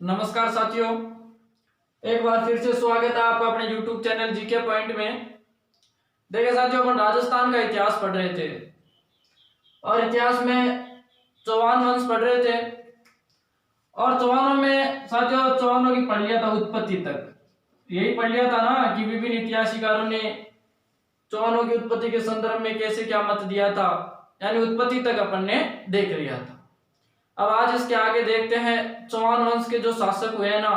नमस्कार साथियों, एक बार फिर से स्वागत है आपका अपने YouTube चैनल जीके पॉइंट में। देखिए साथियों, अपन राजस्थान का इतिहास पढ़ रहे थे और इतिहास में चौहान वंश पढ़ रहे थे और चौहानों में साथियों चौहानों की पढ़ लिया था उत्पत्ति तक। यही पढ़ लिया था ना कि विभिन्न इतिहासकारों ने चौहानों की उत्पत्ति के संदर्भ में कैसे क्या मत दिया था, यानी उत्पत्ति तक अपन ने देख लिया था। अब आज इसके आगे देखते हैं चौहान वंश के जो शासक हुए ना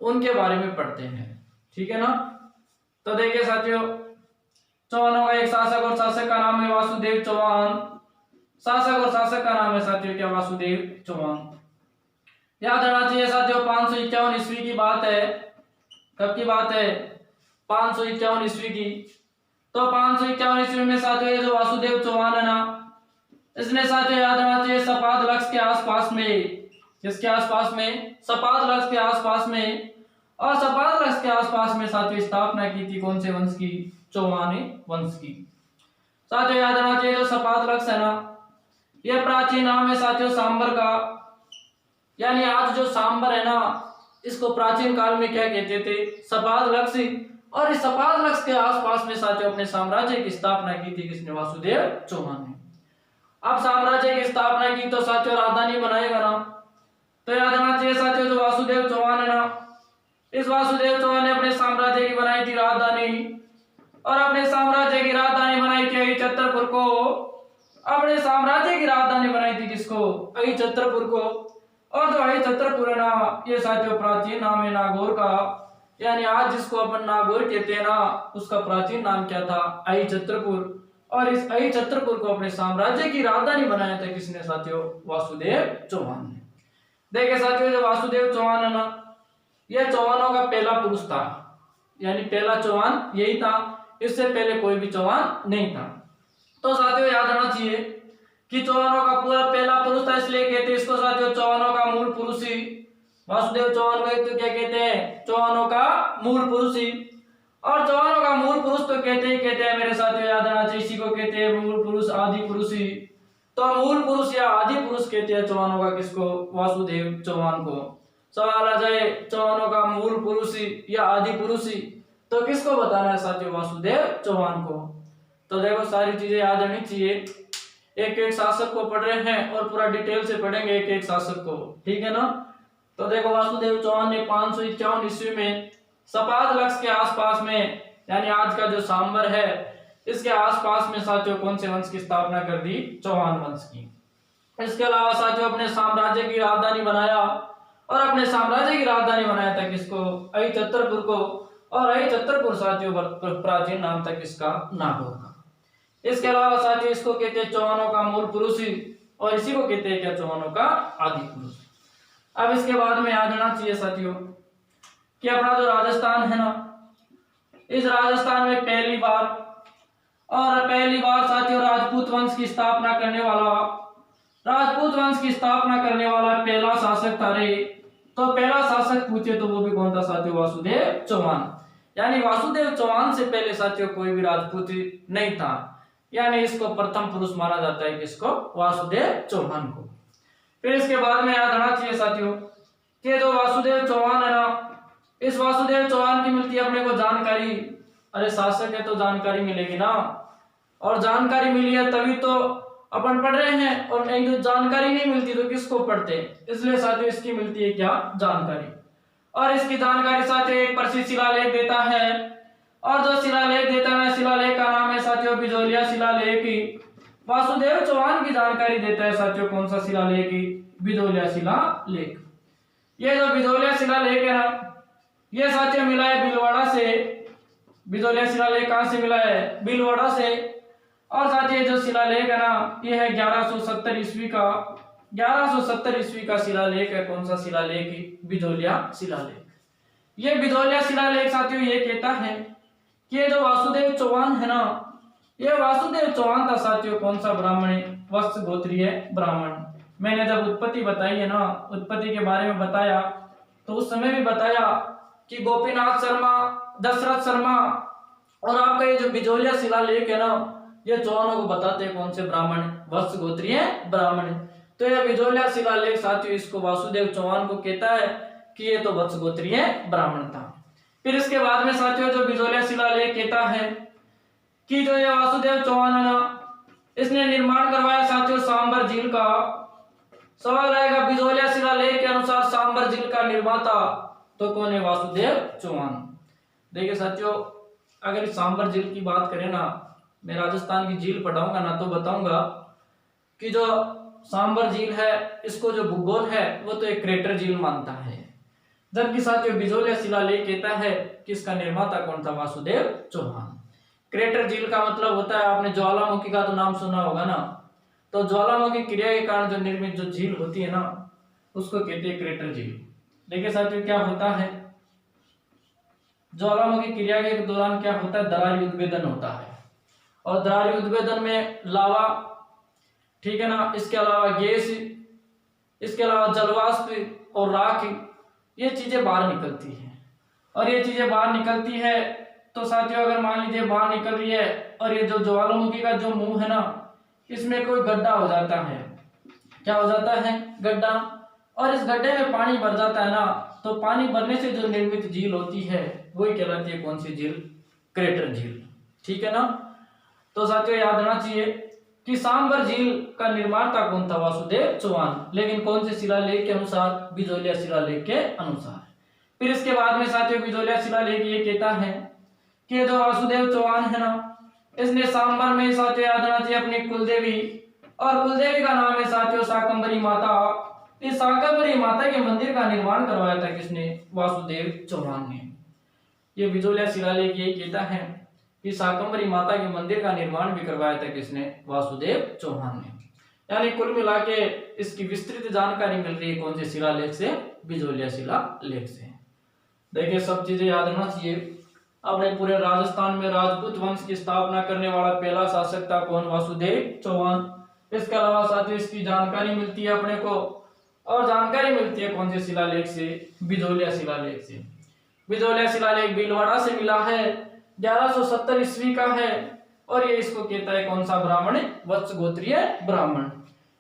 उनके बारे में पढ़ते हैं, ठीक है ना। तो देखिए साथियों, चौहानों का एक शासक और शासक का नाम है वासुदेव चौहान। शासक और शासक का नाम है साथियों क्या, वासुदेव चौहान। याद रखना चाहिए साथियों, 551 ईस्वी की बात है। कब की बात है? 551 ईस्वी की। तो 551 ईस्वी में साथियों ये जो वासुदेव चौहान है ना, इसने साथियों याद रखना चाहिए सपाद लक्ष्य के आसपास में, किसके आसपास में? सपाद लक्ष्य के आसपास में। और सपाद लक्ष्य के आसपास में साथियों स्थापना की थी कौन से वंश की? चौहान वंश की। साथियों याद रखना चाहिए जो सपाद लक्ष्य है ना, यह प्राचीन नाम है साथियों सांबर का। यानी आज जो सांबर है ना, इसको प्राचीन काल में क्या कहते थे? सपाद लक्ष्य। और इस सपाद लक्ष्य के आसपास में साथियों अपने साम्राज्य की स्थापना की थी किसने? वासुदेव चौहान ने। अब साम्राज्य की स्थापना की तो साथियों राजधानी बनाएगा ना, तो याद रखना चाहिए साथियों जो वासुदेव चौहान है ना, इस वासुदेव चौहान ने अपने साम्राज्य की बनाई थी राजधानी। और अपने साम्राज्य की राजधानी बनाई थी छतरपुर को। अपने साम्राज्य की राजधानी बनाई थी किसको? छतरपुर को। और जो छतरपुर है ना, ये साथियों प्राचीन नाम है नागौर का। यानी आज जिसको अपन नागौर कहते हैं ना, उसका प्राचीन नाम क्या था? छतरपुर। और इस छतरपुर को अपने साम्राज्य की राजधानी बनाया था किसने साथियों? वासुदेव चौहान ने। देखिए साथियों जो वासुदेव चौहान है ना, यह चौहानों का पहला पुरुष था। यानी पहला चौहान यही था, इससे पहले कोई भी चौहान नहीं था। तो साथियों याद रखना चाहिए कि चौहानों का पूरा पहला पुरुष था, इसलिए कहते हैं इसको साथियों चौहानों का मूल पुरुष ही। वासुदेव चौहान को तो क्या कहते हैं? चौहानों का मूल पुरुष ही। और चौहानों का मूल पुरुष तो कहते हैं मेरे साथियों, याद आना चाहिए, इसी को कहते हैं मूल पुरुष, आदि पुरुष ही। तो मूल पुरुष या आदि पुरुष कहते हैं चौहानों का किसको? वासुदेव चौहान को। सवाल आ जाए चौहानों का मूल पुरुष ही या आदि पुरुष ही, तो किसको बताना है साथियों? वासुदेव चौहान को। तो देखो सारी चीजें याद रहनी चाहिए। एक एक शासक को पढ़ रहे हैं और पूरा डिटेल से पढ़ेंगे एक एक शासक को, ठीक है ना। तो देखो वासुदेव चौहान ने 551 ईस्वी में सपाद लक्ष्य के आसपास में, यानी आज का जो सांबर है इसके आसपास में साथियों कौन से वंश की स्थापना कर दी? चौहान वंश की। इसके अलावा साथियों अपने साम्राज्य की राजधानी बनाया। और अपने साम्राज्य की राजधानी बनाया था किसको? छतरपुर को। और छतरपुर साथियों प्राचीन नाम था किसका? नागौर का। इसके अलावा साथियों इसको कहते हैं चौहानों का मूल पुरुष ही, और इसी को कहते हैं क्या? चौहानों का आदि पुरुष। अब इसके बाद में याद रखना चाहिए साथियों कि अपना जो राजस्थान है ना, इस राजस्थान में पहली बार साथियों राजपूत वंश की स्थापना करने वाला पहला शासक था रे। तो पहला शासक पूछे तो वो भी कौन था साथियों? वासुदेव चौहान। यानी वासुदेव चौहान से पहले साथियों कोई भी राजपूत नहीं था। यानी इसको प्रथम पुरुष माना जाता है किसको? वासुदेव चौहान को। फिर इसके बाद में याद रखना चाहिए साथियों कि जो वासुदेव चौहान है ना, इस वासुदेव चौहान की मिलती है अपने को जानकारी। अरे शासक है तो जानकारी मिलेगी ना, और जानकारी मिली है तभी तो अपन पढ़ रहे हैं। और नहीं तो जानकारी नहीं मिलती तो किसको पढ़ते? इसलिए साथियों इसकी मिलती है क्या? जानकारी। और इसकी जानकारी साथियों एक प्रसिद्ध शिलालेख देता है। और जो शिलालेख देता है, शिलालेख का नाम है साथियों बिजोलिया शिलालेख। वासुदेव चौहान की जानकारी देता है साथियों कौन सा शिलालेख? बिजोलिया शिलालेख। ये जो बिजोलिया शिलालेख है ना, ये साथियों मिला है भीलवाड़ा से। बिजोलिया शिलालेख कहां से मिला है? भीलवाड़ा से। और साथियों जो शिलालेख है ना, ये है 1170 ईस्वी का। 1170 ईस्वी का शिलालेख है। कौन सा शिलालेख? बिजोलिया शिलालेख। ये बिजोलिया शिलालेख साथियों ये कहता है कि ये जो वासुदेव चौहान है ना, ये वासुदेव चौहान था साथियों कौन सा? ब्राह्मण, वत्स गोत्रीय ब्राह्मण। मैंने जब उत्पत्ति बताई है ना, उत्पत्ति के बारे में बताया, तो उस समय भी बताया कि गोपीनाथ शर्मा, दशरथ शर्मा और आपका ये जो बिजोलिया शिलालेख है ना, ये चौहानों को बताते हैं कौन से? ब्राह्मण, वत्स गोत्रीय ब्राह्मण। तो यह बिजोलिया शिलालेख साथियों इसको वासुदेव चौहान को कहता है कि ये तो वत्स गोत्रीय ब्राह्मण था। फिर इसके बाद में साथियों जो बिजोलिया शिलालेख कहता है कि जो ये वासुदेव चौहान है ना, इसने निर्माण करवाया साथियों सांबर झील का। सवाल आएगा बिजोलिया शिलालेख के अनुसार सांबर झील का निर्माता तो कौन है? वासुदेव चौहान। देखिए साथियों, अगर इस सांबर झील की बात करें ना, मैं राजस्थान की झील पढ़ाऊंगा ना तो बताऊंगा कि जो सांबर झील है इसको जो भूगोल है वो तो एक क्रेटर झील मानता है, जबकि साथियों बिजोलिया शिलालेख कहता है कि इसका निर्माता कौन था? वासुदेव चौहान। क्रेटर झील का मतलब होता है, आपने ज्वालामुखी का तो नाम सुना होगा ना, तो ज्वालामुखी क्रिया के कारण जो निर्मित जो झील होती है ना उसको कहते हैं क्रेटर झील। देखिए साथियों क्या होता है, ज्वालामुखी क्रिया के दौरान क्या होता है? दरारी उद्भेदन होता है, और दरारी उद्भेदन में लावा, ठीक है ना, इसके अलावा गैस, इसके अलावा जलवाष्प और राख, ये चीजें बाहर निकलती हैं। और ये चीजें बाहर निकलती है तो साथियों अगर मान लीजिए बाहर निकल रही है और ये जो ज्वालामुखी का जो मुंह है ना इसमें कोई गड्ढा हो जाता है, क्या हो जाता है? गड्ढा। और इस गड्ढे में पानी भर जाता है ना, तो पानी भरने से जो निर्मित झील होती है वही कहलाती है कौन सी झील? क्रेटर झील। ठीक है ना। तो साथियों याद रखना चाहिए कि सांबर झील का निर्माता कौन था? वासुदेव चौहान, लेकिन कौन से शिलालेख के अनुसार? बिजोलिया शिलालेख के अनुसार। फिर इसके बाद में साथियों बिजोलिया शिलालेख ये कहता है कि जो वासुदेव चौहान है ना इसने सांबर में साथियों याद रखना चाहिए अपनी कुलदेवी, और कुलदेवी का नाम है साथियों शाकंभरी माता। इस शाकंभरी माता के मंदिर का निर्माण करवाया था किसने? वासुदेव चौहान ने। ये बिजोलिया शिलालेख ये कहता है कि शाकंभरी माता के मंदिर का निर्माण भी करवाया था किसने? वासुदेव चौहान ने। यानी कुल मिला के इसकी विस्तृत जानकारी मिल रही है कौन से शिलालेख से? बिजोलिया शिलालेख से। देखिए सब चीजें याद रखना चाहिए। अपने पूरे राजस्थान में राजपूत वंश की स्थापना करने वाला पहला शासक था कौन? वासुदेव चौहान। इसके अलावा साथियों इसकी जानकारी मिलती है अपने को, और जानकारी मिलती है कौन से शिलालेख से? बिजोलिया शिलालेख से। बिजोलिया शिलालेख भीलवाड़ा से मिला है, 1170 ईस्वी का है, और ये इसको कहता है कौन सा ब्राह्मण? वत्स गोत्रीय ब्राह्मण।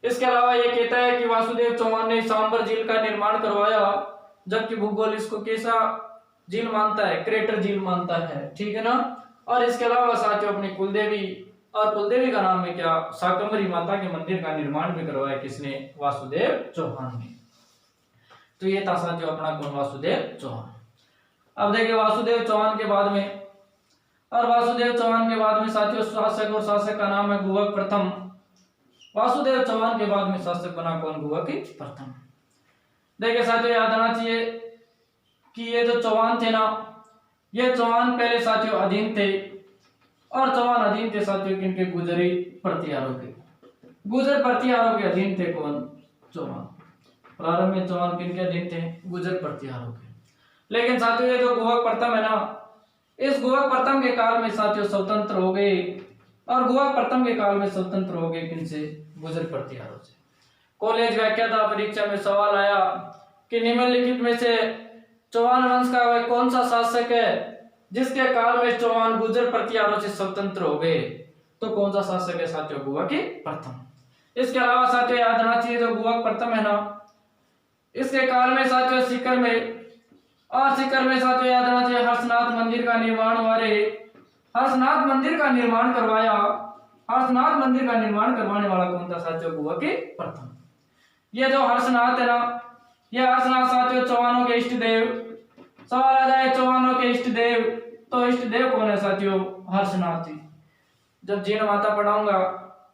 इसके अलावा ये कहता है कि वासुदेव चौहान ने सांबर झील का निर्माण करवाया, जबकि भूगोल इसको कैसा झील मानता है? क्रेटर झील मानता है। ठीक है ना। और इसके अलावा साथियों अपनी कुलदेवी, और कुलदेवी का नाम है क्या? शाकंभरी माता के मंदिर का निर्माण भी करवाया किसने? वासुदेव चौहान ने। तो ये था साथियों अपना कौन? वासुदेव चौहान। अब देखिए वासुदेव चौहान के बाद में, और वासुदेव चौहान के बाद में साथियों शासक, और शासक का नाम है गुहक प्रथम। वासुदेव चौहान के बाद में शासक बना कौन? गुहक प्रथम। देखिए साथियों याद आना चाहिए कि ये जो चौहान थे ना, ये चौहान पहले साथियों अधीन थे, और चौहान अधीन थे साथियों किनके? गुजरी प्रतिहारों के। गुजर प्रतिहारों के अधीन थे कौन? चौहान। प्रारंभ में चौहान किनके अधीन थे? गुजर प्रतिहारों के। लेकिन साथियों ये जो गुहक प्रथम है ना, इस गुहक प्रथम के काल में साथियों स्वतंत्र हो गए, और गुहक प्रथम के काल में स्वतंत्र हो गए किनसे? गुजर प्रतिहारों से। कॉलेज व्याख्याता परीक्षा में सवाल आया कि निम्नलिखित में से चौहान वंश का वह कौन सा शासक है जिसके काल में चौहान गुजर प्रतिहारों से स्वतंत्र हो गए? तो कौन सा शासक है साथियों? गुहक प्रथम। इसके अलावा साथियों याद रखना चाहिए जो गुहक प्रथम है ना, इसके काल में साथियों सीकर में, और सीकर में साथियों याद रखना चाहिए हर्षनाथ मंदिर का निर्माण हुआ रे। हर्षनाथ मंदिर का निर्माण करवाया, हर्षनाथ मंदिर का निर्माण करवाने वाला कौन था साथियों? गुहक प्रथम। ये जो हर्षनाथ है ना, ये हर्षनाथ साथियों चौहानों के इष्ट देव। सवाल आ जाए चौहानों के इष्ट देव, तो इष्ट देव कौन है साथियों? हर्षनाथ जी। जब जीण माता पढ़ाऊंगा,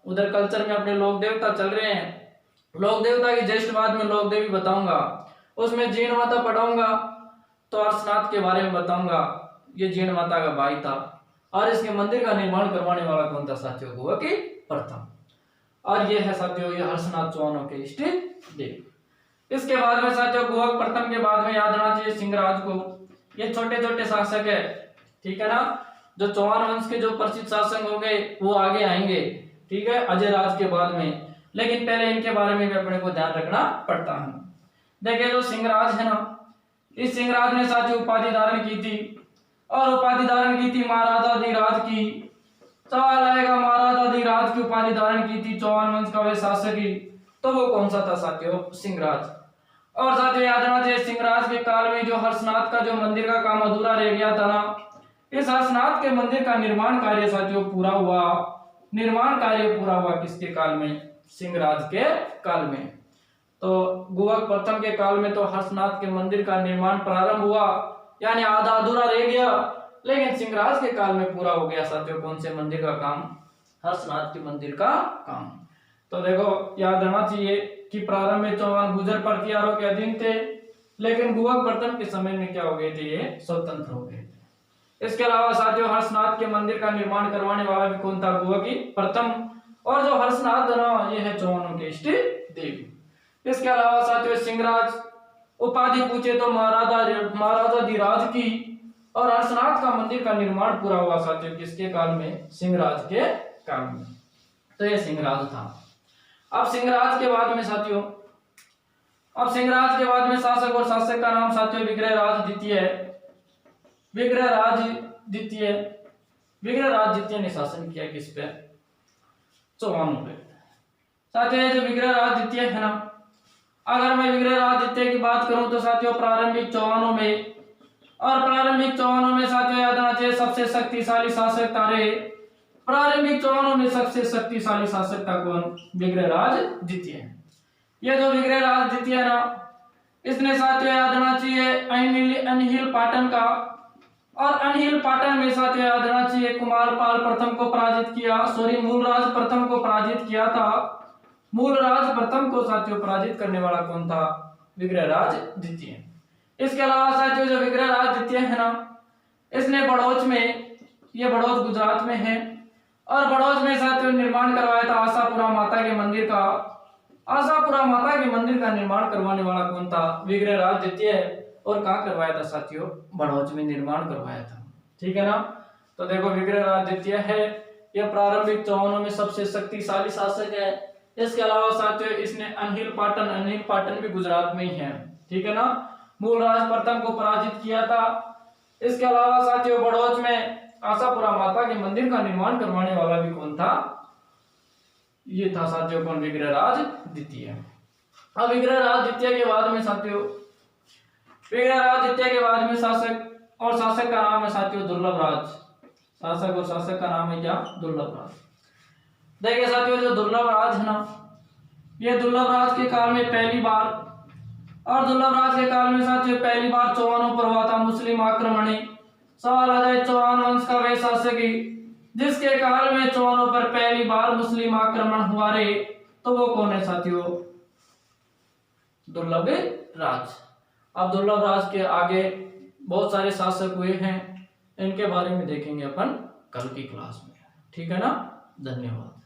उधर कल्चर में अपने लोक देवता चल रहे हैं, लोक देवता की ज्येष्ठ बाद में लोक देवी बताऊंगा, उसमें जीण माता पढ़ाऊंगा तो हर्षनाथ के बारे में बताऊंगा। ये जीण माता का भाई था, और इसके मंदिर का निर्माण करवाने वाला कौन था साथियों? गुहक प्रथम। और ये है साथियों ये हर्षनाथ चौहानों के इष्ट देव। इसके बाद में साथियों गुहक प्रथम के बाद में याद रखना चाहिए सिंहराज को। ये छोटे छोटे शासक है, ठीक है ना। जो चौहान वंश के जो प्रसिद्ध शासक हो गए वो आगे आएंगे, ठीक है, अजय राज के बाद में, लेकिन पहले इनके बारे में भी अपने को ध्यान रखना पड़ता है। देखिए जो सिंहराज है ना, इस सिंहराज ने साथियों उपाधि धारण की थी, और उपाधि धारण की थी महाराजाधिराज की। सवाल आएगा महाराजाधिराज की उपाधि धारण की थी चौहान वंश का वह शासक ही, तो वो कौन सा था साथियों? सिंहराज। और साथियों याद रखना चाहिए सिंहराज के काल में जो हर्षनाथ का जो मंदिर का काम अधूरा रह गया था ना, इस हर्षनाथ के मंदिर का निर्माण कार्य साथियों पूरा हुआ। निर्माण कार्य पूरा हुआ किसके काल में? सिंहराज के काल में। तो गुहक प्रथम के काल में तो हर्षनाथ के मंदिर का निर्माण प्रारंभ हुआ, यानी आधा अधूरा रह गया, लेकिन सिंहराज के काल में पूरा हो गया साथियों कौन से मंदिर का काम? हर्षनाथ के मंदिर का काम। तो देखो याद रखना चाहिए कि प्रारंभ में चौहान गुर्जर प्रतिहारों के अधीन थे, लेकिन गुहक प्रथम के समय में क्या हो गए थे? ये स्वतंत्र हो गए थे। इसके अलावा साथियों हर्षनाथ के मंदिर का निर्माण करवाने वाला भी कौन था? गुहक प्रथम। और जो हर्षनाथ ना ये है चौहानों के इष्ट देव। इसके अलावा साथियों सिंहराज उपाधि पूछे तो महाराजाधिराज की, और हर्षनाथ का मंदिर का निर्माण पूरा हुआ साथियों किसके काल में? सिंहराज के काल में। तो ये सिंहराज था। अब सिंहराज के बाद में साथियों, अब सिंहराज के बाद में शासक, और शासक का नाम साथियों विग्रहराज द्वितीय है। विग्रहराज द्वितीय, विग्रहराज द्वितीय ने शासन किया किस पे? चौहानों पे। साथियों जो विग्रहराज द्वितीय है ना, अगर मैं विग्रहराज द्वितीय की बात करूं तो साथियों प्रारंभिक चौहानों में, और प्रारंभिक चौहानों में साथियों याद रखना चाहिए सबसे शक्तिशाली शासक तारे। प्रारंभिक चौहानों में सबसे शक्तिशाली शासक था कौन? विग्रहराज द्वितीय। ये जो विग्रहराज द्वितीय ना, इसने साथियों याद रखना चाहिए अनहिल पाटन का, और अनहिल पाटन में साथियों याद रखना चाहिए कुमारपाल प्रथम को पराजित किया, मूलराज प्रथम को पराजित किया था। मूलराज प्रथम को साथियों पराजित करने वाला कौन था? विग्रहराज द्वितीय। इसके अलावा साथियों जो विग्रहराज द्वितीय है ना, इसने बड़ौच में, ये बड़ौच गुजरात में है, और बड़ौच में साथियों निर्माण करवाया था आशापुरा माता के मंदिर का। आशापुरा माता के मंदिर का निर्माण करवाने वाला कौन था? विग्रहराज द्वितीय। और कहाँ करवाया था साथियों? बड़ौच में निर्माण करवाया था। ठीक है ना। तो देखो विग्रहराज द्वितीय है, यह प्रारंभिक चौहानों में सबसे शक्तिशाली शासक है। इसके अलावा साथियों इसने अनहिल पाटन भी गुजरात में ही है। ठीक है ना। मूलराज प्रथम को पराजित किया था। इसके अलावा साथियों बड़ौच में आशापुरा माता के मंदिर का निर्माण करवाने वाला भी कौन था? ये था साथियों कौन? विग्रहराज द्वितीय। अब विग्रहराज द्वितीय के बाद में साथियों, विग्रहराज द्वितीय के बाद में शासक, और शासक का नाम है साथियों दुर्लभराज। शासक और शासक का नाम है क्या? दुर्लभराज। देखिए साथियों जो दुर्लभराज है ना, ये दुर्लभराज के काल में पहली बार, और दुर्लभराज के काल में साथियों पहली बार चौहानों पर हुआ था मुस्लिम आक्रमण। सवाल आ जाए चौहान वंश का वह शासक जिसके काल में चौहानों पर पहली बार मुस्लिम आक्रमण हुआ रे, तो वो कौन है साथियों? दुर्लभराज। अब दुर्लभराज के आगे बहुत सारे शासक हुए हैं, इनके बारे में देखेंगे अपन कल की क्लास में। ठीक है ना। धन्यवाद।